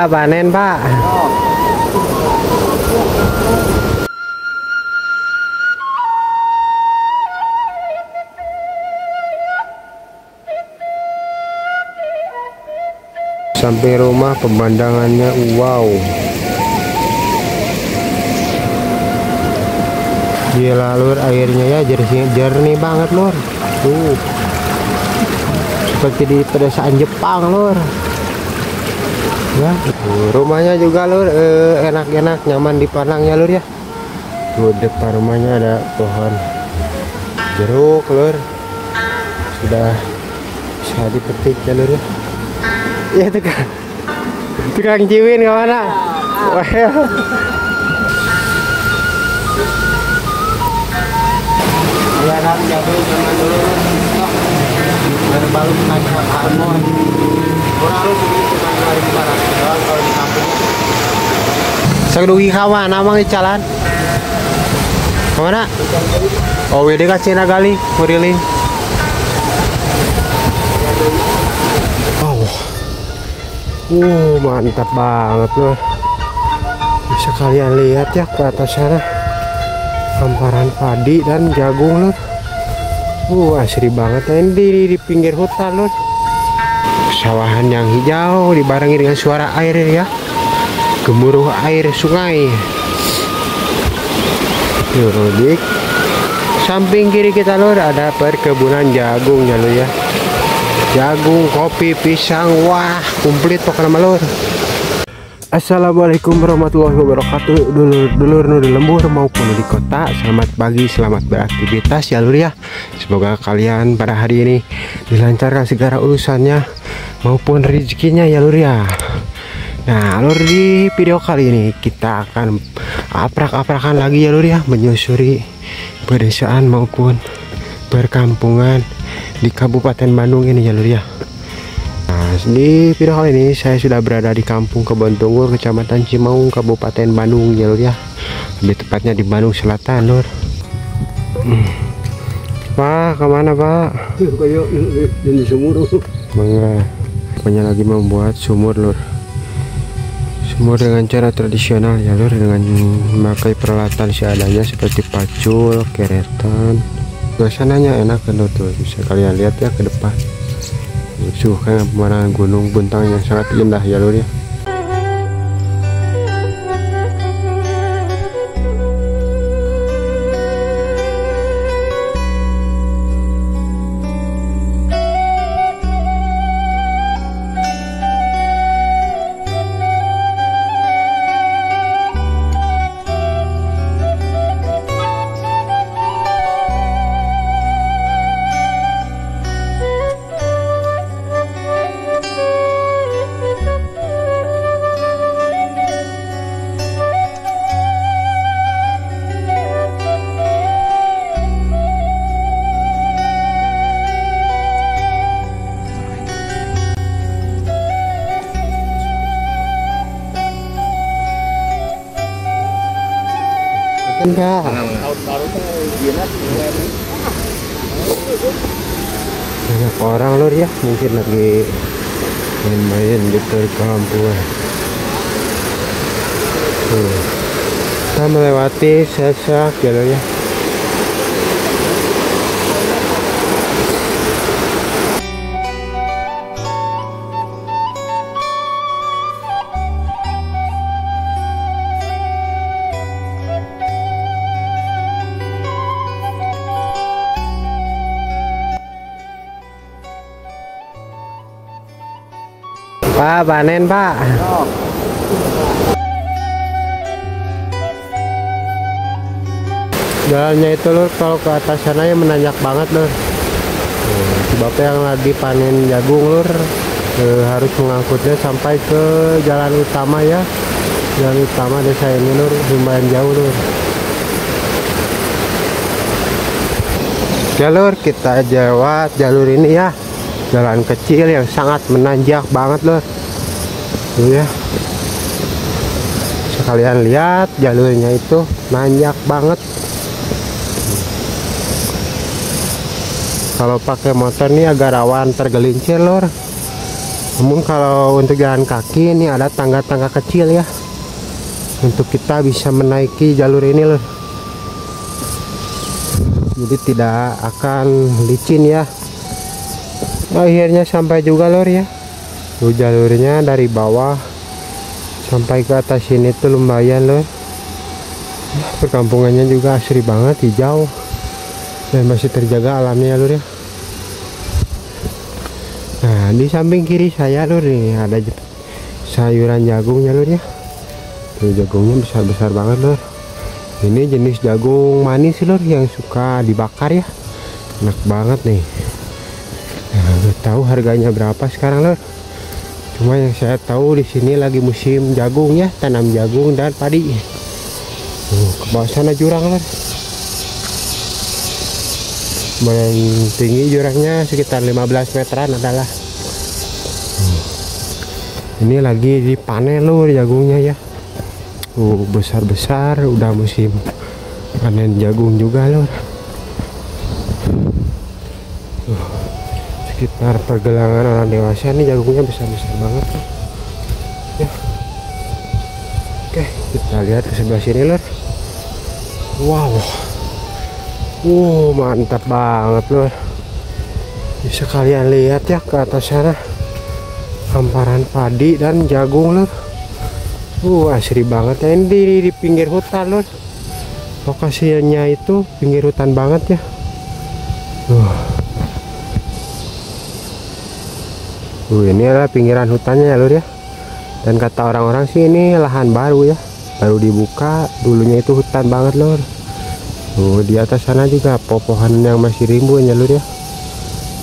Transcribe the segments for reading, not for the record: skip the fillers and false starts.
Pak, panen Pak. Samping rumah pemandangannya wow. Gila lur, airnya ya jernih banget lur. Tuh. Seperti di pedesaan Jepang lur. Ya, rumahnya juga lur enak-enak, nyaman dipandangnya lur ya. Tuh depan rumahnya ada pohon jeruk lur. Sudah bisa dipetik ya lur ya. Ya tukang ciwin kemana? Wah. Ya kan jadi zaman dulu baru kita harmon. Orang lu cuma 2.400 doang kalau di kampung. Sadugi kawan amang di jalan. Kemana? Oh, wede ka Cina gali, muriling. Mantap banget loh. Bisa kalian lihat ya ke atas sana. Hamparan padi dan jagung loh. Asri banget ya ini di pinggir hutan loh. Sawahan yang hijau dibarengi dengan suara air ya. Gemuruh air sungai. Di samping kiri kita lor ada perkebunan jagung ya lo ya. Jagung, kopi, pisang, wah komplit pokoknya malur. Assalamualaikum warahmatullahi wabarakatuh. Dulur di lembur maupun di kota, selamat pagi, selamat beraktivitas ya lur ya. Semoga kalian pada hari ini dilancarkan segala urusannya maupun rezekinya ya lur ya. Nah lur, di video kali ini kita akan aprak-aprakan lagi ya lur ya, menyusuri pedesaan maupun perkampungan di Kabupaten Bandung ini ya lur ya. Nah, di video kali ini saya sudah berada di Kampung Kebon Tunggur, Kecamatan Cimaung, Kabupaten Bandung ya lur ya. Lebih tepatnya di Bandung Selatan lur. Pak, kemana Pak? Di sumur. Bangga. Pokoknya lagi membuat sumur lur. Sumur dengan cara tradisional ya lur, dengan memakai peralatan seadanya seperti pacul, keretan. Suasananya enak kan tuh, bisa kalian lihat ya ke depan. Kan pemandangan Gunung Buntang yang sangat indah ya lur ya. Enggak. Banyak orang lur ya, mungkin lagi main-main gitu di kampung. Kita melewati sesak ya lur ya. Pak, panen Pak. Jalannya itu lur, kalau ke atas sana ya menanjak banget lur. Bapak yang lagi panen jagung lur, harus mengangkutnya sampai ke jalan utama ya. Jalan utama desa ini lur, lumayan jauh lur. Jalur kita lewat jalur ini ya. Jalan kecil yang sangat menanjak banget loh. Tuh ya. Sekalian lihat jalurnya itu nanjak banget. Kalau pakai motor nih agak rawan tergelincir lor. Namun kalau untuk jalan kaki ini ada tangga-tangga kecil ya, untuk kita bisa menaiki jalur ini lor. Jadi tidak akan licin ya. Akhirnya sampai juga lor ya. Tuh jalurnya dari bawah sampai ke atas sini tuh lumayan lor. Perkampungannya juga asri banget, hijau dan masih terjaga alamnya lor ya. Nah di samping kiri saya lor nih ada sayuran jagungnya lor ya. Tuh jagungnya besar-besar banget lor. Ini jenis jagung manis lor yang suka dibakar ya, enak banget nih. Nah, gak tahu harganya berapa sekarang lor. Cuma yang saya tahu di sini lagi musim jagung ya, tanam jagung dan padi. Ke bawah sana jurang lor. Lumayan tinggi jurangnya, sekitar 15 meteran adalah. Ini lagi dipanen lor jagungnya ya. Besar-besar, udah musim panen jagung juga lor. Sekitar pergelangan orang dewasa nih jagungnya besar-besar banget ya. Oke, kita lihat ke sebelah sini lor. Wow, mantap banget lor. Bisa kalian lihat ya ke atas sana, hamparan padi dan jagung lor. Asri banget ya. Ini di pinggir hutan lor. Lokasinya itu pinggir hutan banget ya. Ini adalah pinggiran hutannya ya lor ya. Dan kata orang-orang sih ini lahan baru ya, baru dibuka. Dulunya itu hutan banget lor. Di atas sana juga pepohonan yang masih rimbun ya lor ya.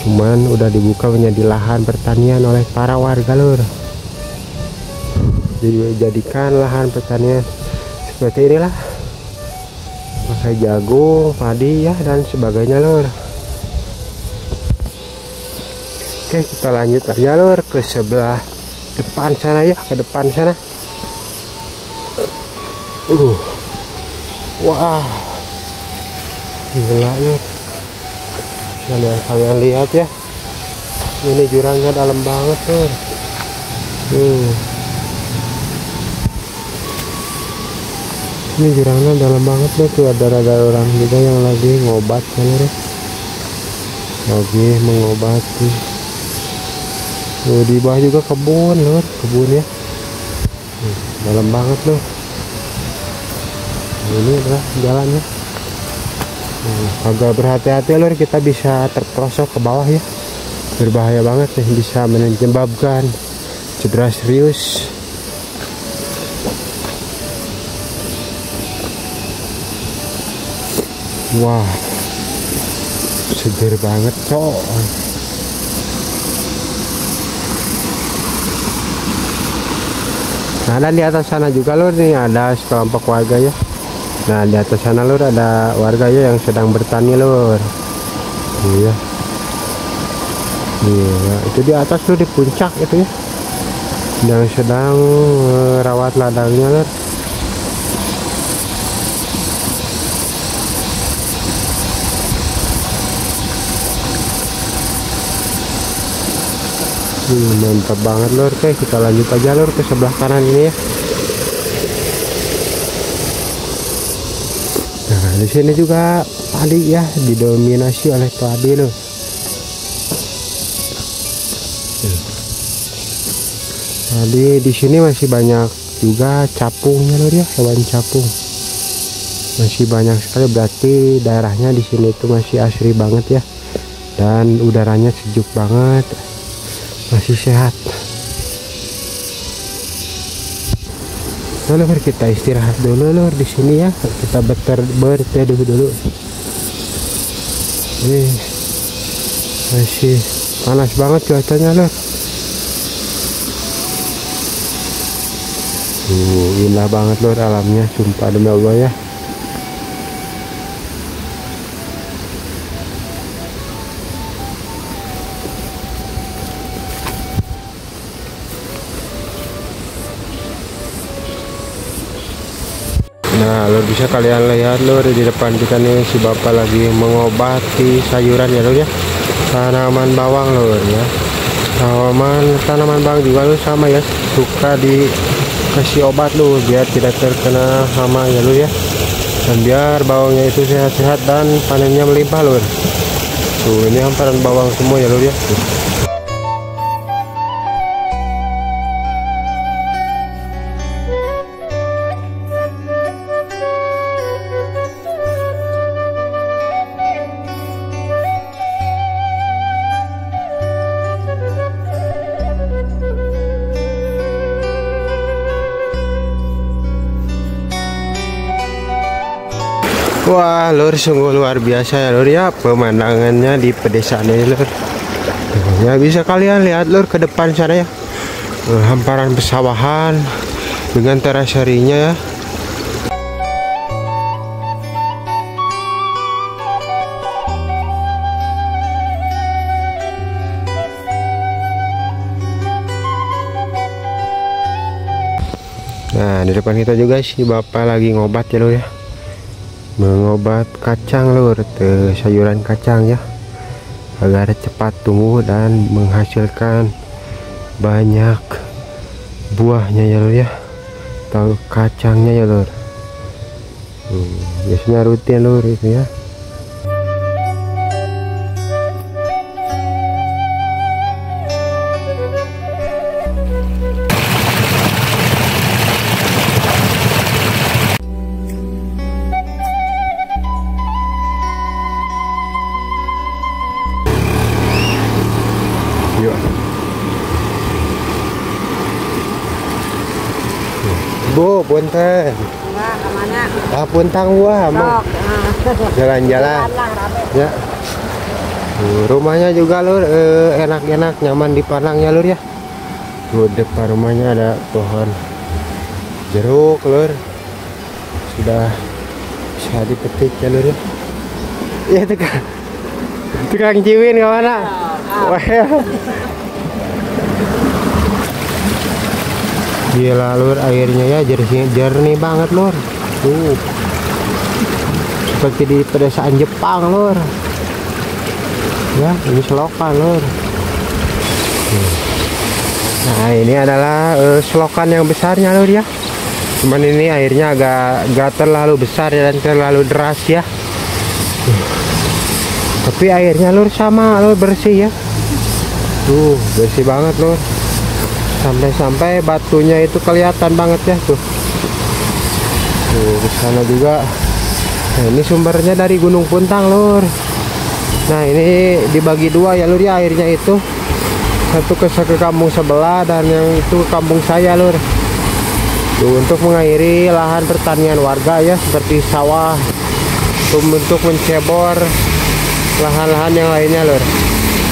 Cuman udah dibuka menjadi lahan pertanian oleh para warga lor. Dijadikan lahan pertanian seperti inilah, pakai jagung, padi ya dan sebagainya lor. Oke, kita lanjut aja lor ke sebelah depan sana ya, ke depan sana. Wah, gila lor. Kalian lihat ya, ini jurangnya dalam banget lor. Ini jurangnya dalam banget loh. Tuh ada orang juga yang lagi ngobat kan ya, lagi mengobati. Tuh di bawah juga kebun lor, kebun ya. Dalam banget loh. Ini adalah jalannya. Agak berhati-hati lor, kita bisa terperosok ke bawah ya. Berbahaya banget nih, bisa menyebabkan cedera serius. Wah, seger banget cok. Nah dan di atas sana juga lor nih ada sekelompok warga ya. Nah di atas sana lor ada warga ya yang sedang bertani lor. Iya. Iya, itu di atas lor, di puncak itu ya, yang sedang rawat ladangnya lor. Mantap banget lor. Oke, kita lanjut aja lor ke sebelah kanan ini ya. Nah di sini juga padi ya, didominasi oleh padi lor. Padi di sini masih banyak juga capungnya lor ya, hewan capung masih banyak sekali. Berarti daerahnya di sini itu masih asri banget ya, dan udaranya sejuk banget, masih sehat. Nah lor, kita istirahat dulu lor di sini ya, kita berteduh dulu. Ini masih panas banget cuacanya lor. Indah banget lor alamnya, sumpah demi Allah ya. Nah lor, bisa kalian lihat lor di depan kita nih, si bapak lagi mengobati sayuran ya lor ya, tanaman bawang lor ya. Tanaman bawang juga lur sama ya, suka dikasih obat lur biar tidak terkena hama ya lur ya, dan biar bawangnya itu sehat-sehat dan panennya melimpah lur. Tuh ini hamparan bawang semua ya lur ya. Tuh. Wah lur, sungguh luar biasa ya lur ya pemandangannya di pedesaan ini lur. Ya bisa kalian lihat lur ke depan sana ya, hamparan pesawahan dengan teraserinya ya. Nah di depan kita juga sih bapak lagi ngobat ya lur ya, mengobat kacang lur, sayuran kacang ya, agar cepat tumbuh dan menghasilkan banyak buahnya ya lur ya, atau kacangnya ya lur. Biasanya rutin lur itu ya. Bu, punten. Puntang gua mau jalan-jalan. Ya. Rumahnya juga lur enak-enak, nyaman dipandang ya lur ya. Tuh depan rumahnya ada pohon jeruk lur. Sudah bisa dipetik ya lur ya. Iya tukang ciwin kemana? Wah. Gila lur, airnya ya jernih banget lur. Tuh seperti di pedesaan Jepang lur ya, ini selokan lur. Nah ini adalah selokan yang besarnya lur ya, cuman ini airnya agak terlalu besar dan terlalu deras ya. Tapi airnya lur sama lur, bersih ya. Tuh bersih banget lur, sampai-sampai batunya itu kelihatan banget ya tuh. Tuh di sana juga. Nah ini sumbernya dari Gunung Puntang lur. Nah ini dibagi dua ya lur ya airnya itu, satu ke kampung sebelah dan yang itu ke kampung saya lur. Tuh untuk mengairi lahan pertanian warga ya, seperti sawah, untuk mencebor lahan-lahan yang lainnya lur.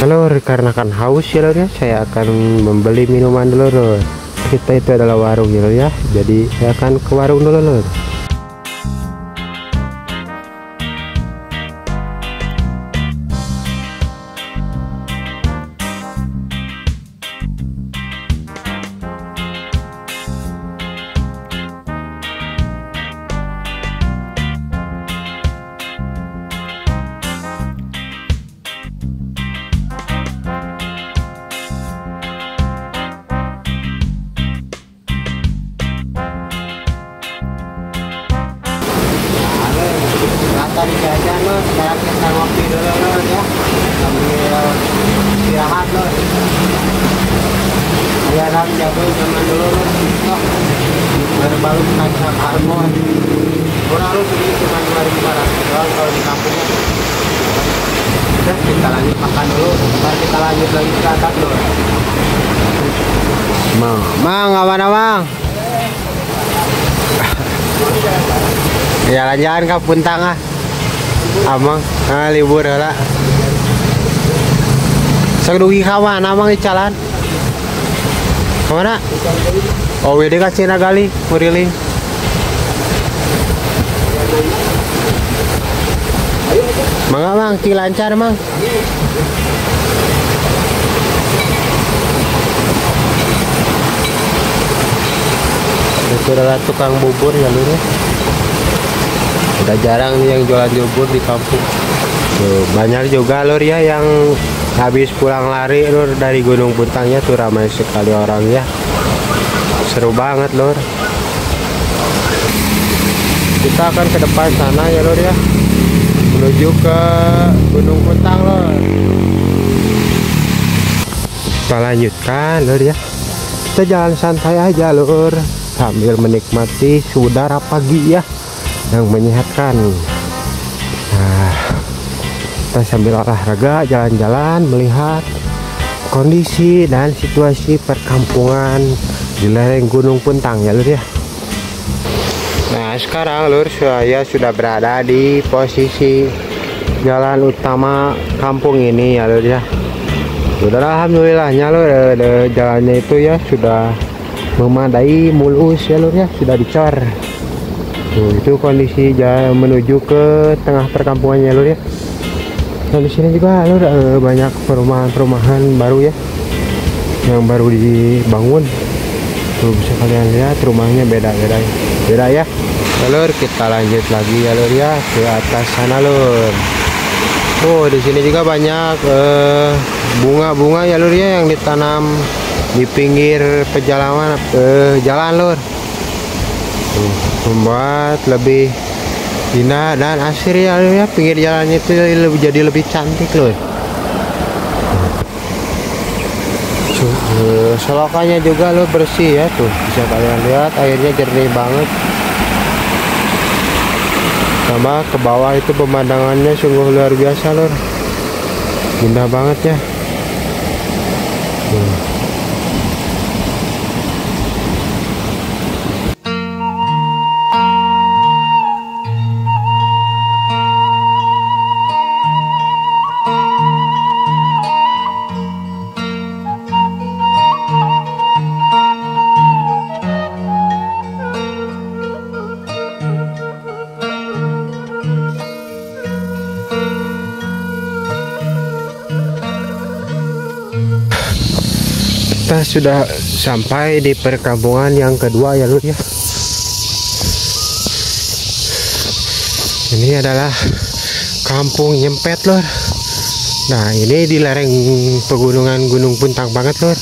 Lur, karena kan haus ya lur ya, saya akan membeli minuman dulu lur. Kita itu adalah warung ya lur ya, jadi saya akan ke warung dulu lur. Tadi jajan lo, sekarang kita ngopi dulu lo ya, sambil istirahat lo. Ya ram jago zaman dulu lo, baru kaca karbon. Kurang lo segini cuma 2.400 doang kalau di kampungnya. Udah kita lanjut makan dulu, baru kita lanjut lagi ke atas lo. Mang, aman bang? Ya jalan-jalan ke Puntang ah. Amang, libur lah. Segdugi kawan, amang di jalan. Kemana? Oh, wede ka Cina gali, muriling. Mangga mang, ki lancar mang. Itu adalah tukang bubur ya lur. Udah jarang nih yang jualan bubur di kampung. Tuh, banyak juga lur ya yang Habis pulang lari lur dari Gunung Puntangnya tuh ramai sekali orang ya. Seru banget lur. Kita akan ke depan sana ya lur ya, menuju ke Gunung Puntang lur. Kita lanjutkan lur ya. Kita jalan santai aja lur, sambil menikmati udara pagi ya yang menyehatkan. Nah, kita sambil olahraga, jalan-jalan, melihat kondisi dan situasi perkampungan di lereng Gunung Puntang ya lur ya. Nah sekarang lur, saya sudah berada di posisi jalan utama kampung ini ya lur ya. Sudah alhamdulillahnya lur, jalannya itu ya sudah memadai, mulus ya lur ya, sudah dicor. Tuh, itu kondisi jalan menuju ke tengah perkampungannya lur ya. Nah di sini juga lur banyak perumahan-perumahan baru ya, yang baru dibangun. Tuh bisa kalian lihat rumahnya beda ya. Lur, kita lanjut lagi ya lur ya, ke atas sana lur. Oh di sini juga banyak bunga-bunga ya lur ya, yang ditanam di pinggir perjalanan jalan lur. Membuat lebih indah dan asri ya lur ya, pinggir jalannya itu jadi lebih cantik lur. Selokannya juga lur bersih ya, tuh bisa kalian lihat airnya jernih banget. Sama ke bawah itu pemandangannya sungguh luar biasa lur, indah banget ya. Kita sudah sampai di perkampungan yang kedua ya lur ya. Ini adalah Kampung Nyempet lur. Nah ini di lereng pegunungan Gunung Puntang banget lur.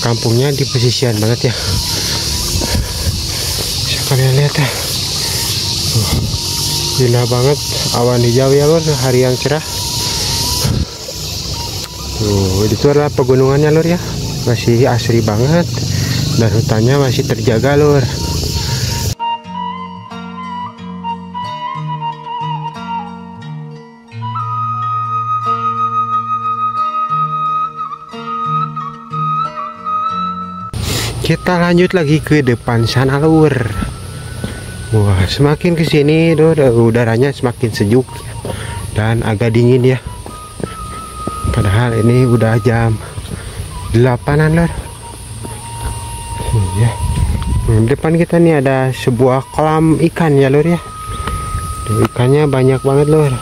Kampungnya di pesisian banget ya. Bisa kalian lihat ya. Indah banget, awan hijau ya lur, hari yang cerah. Tuh, itu adalah pegunungannya lur ya, masih asri banget dan hutannya masih terjaga lur. Kita lanjut lagi ke depan sana lur. Wah, semakin kesini lur, udaranya semakin sejuk dan agak dingin ya. Padahal ini udah jam 8-an lor. Ya. Di depan kita nih ada sebuah kolam ikan ya lor ya. Tuh, ikannya banyak banget lor.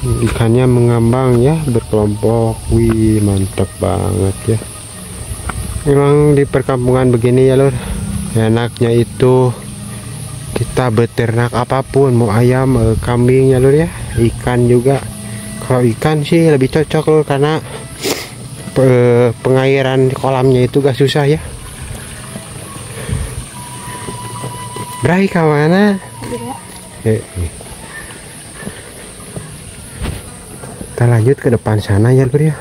Ikannya mengambang ya, berkelompok. Wih, mantap banget ya. Memang di perkampungan begini ya lor, enaknya itu kita beternak apapun, mau ayam, kambing ya lor ya, ikan juga. Kalau ikan sih lebih cocok lur, karena pengairan kolamnya itu gak susah ya. Brai ke mana? Kita lanjut ke depan sana ya lur ya.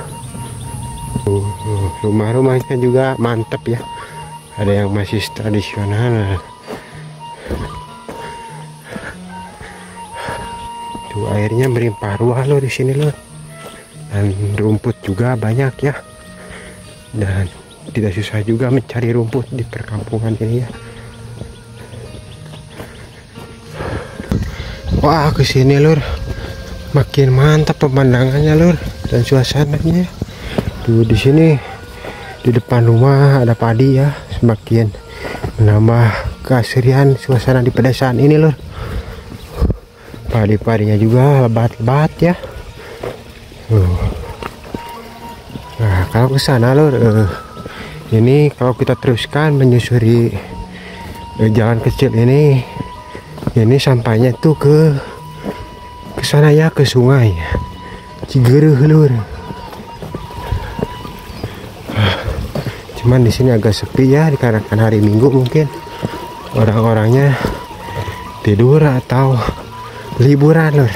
Rumah-rumahnya juga mantap ya. Ada yang masih tradisional. Tuh airnya melimpah ruah loh di sini loh, dan rumput juga banyak ya, dan tidak susah juga mencari rumput di perkampungan ini ya. Wah kesini lur, makin mantap pemandangannya lur dan suasananya. Tuh di sini di depan rumah ada padi ya, semakin menambah keasrian suasana di pedesaan ini lur. Padi-padinya juga lebat-lebat ya. Nah kalau ke sana lur, ini kalau kita teruskan menyusuri jalan kecil ini sampainya tuh ke sana ya, ke sungai. Cigereuh lur. Cuman di sini agak sepi ya, dikarenakan hari Minggu mungkin orang-orangnya tidur atau liburan lur.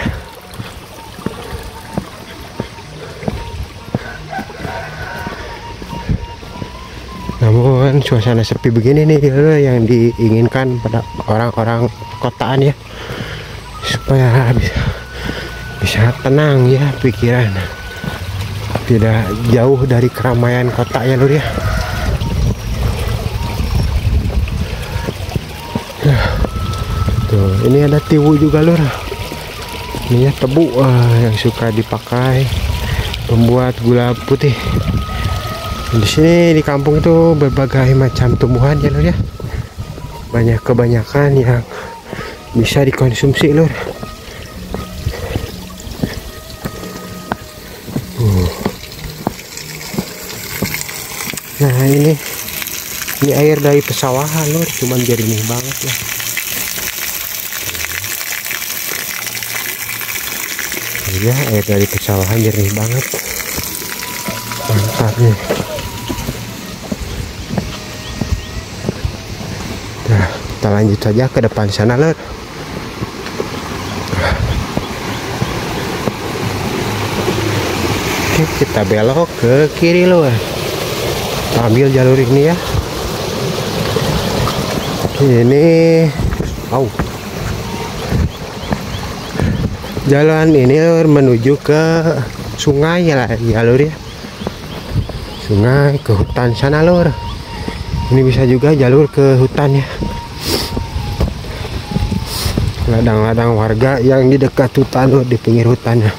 Namun suasana sepi begini nih lur, yang diinginkan pada orang-orang kotaan ya, supaya bisa tenang ya pikiran, tidak jauh dari keramaian kota ya lur ya. Tuh, ini ada tiwu juga lur. Ini ya tebu yang suka dipakai membuat gula putih. Di sini di kampung itu berbagai macam tumbuhan ya lur ya. Kebanyakan yang bisa dikonsumsi lur. Nah ini air dari pesawahan lur, cuman jernih banget ya. Ya air dari pesawahan jernih banget, mantap nih. Nah, kita lanjut saja ke depan sana lur. Oke, kita belok ke kiri lur. Ambil jalur ini ya. Ini jalan ini lur, menuju ke sungai ya jalur ya. Sungai ke hutan sana lur. Ini bisa juga jalur ke hutan ya. Ladang-ladang warga yang di dekat hutan lur, di pinggir hutannya.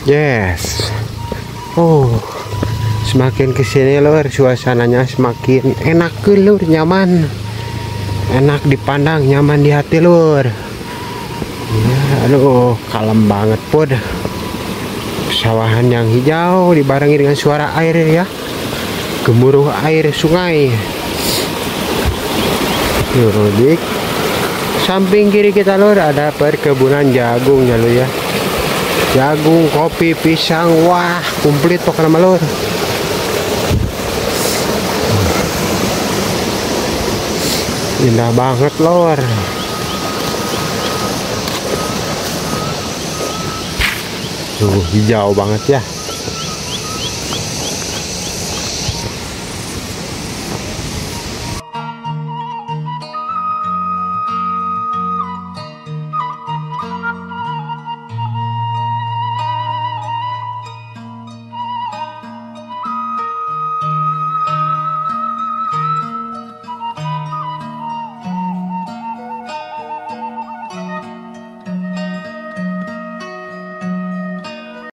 Yes. Semakin kesini lur, suasananya semakin enak lur, nyaman, enak dipandang, nyaman di hati lur. Ya, aduh, kalem banget pod. Pesawahan yang hijau dibarengi dengan suara air ya, gemuruh air sungai. Di samping kiri kita lur ada perkebunan jagung ya lur ya. Jagung, kopi, pisang, wah komplit pokoknya lur. Indah banget lor. Tuh hijau banget ya.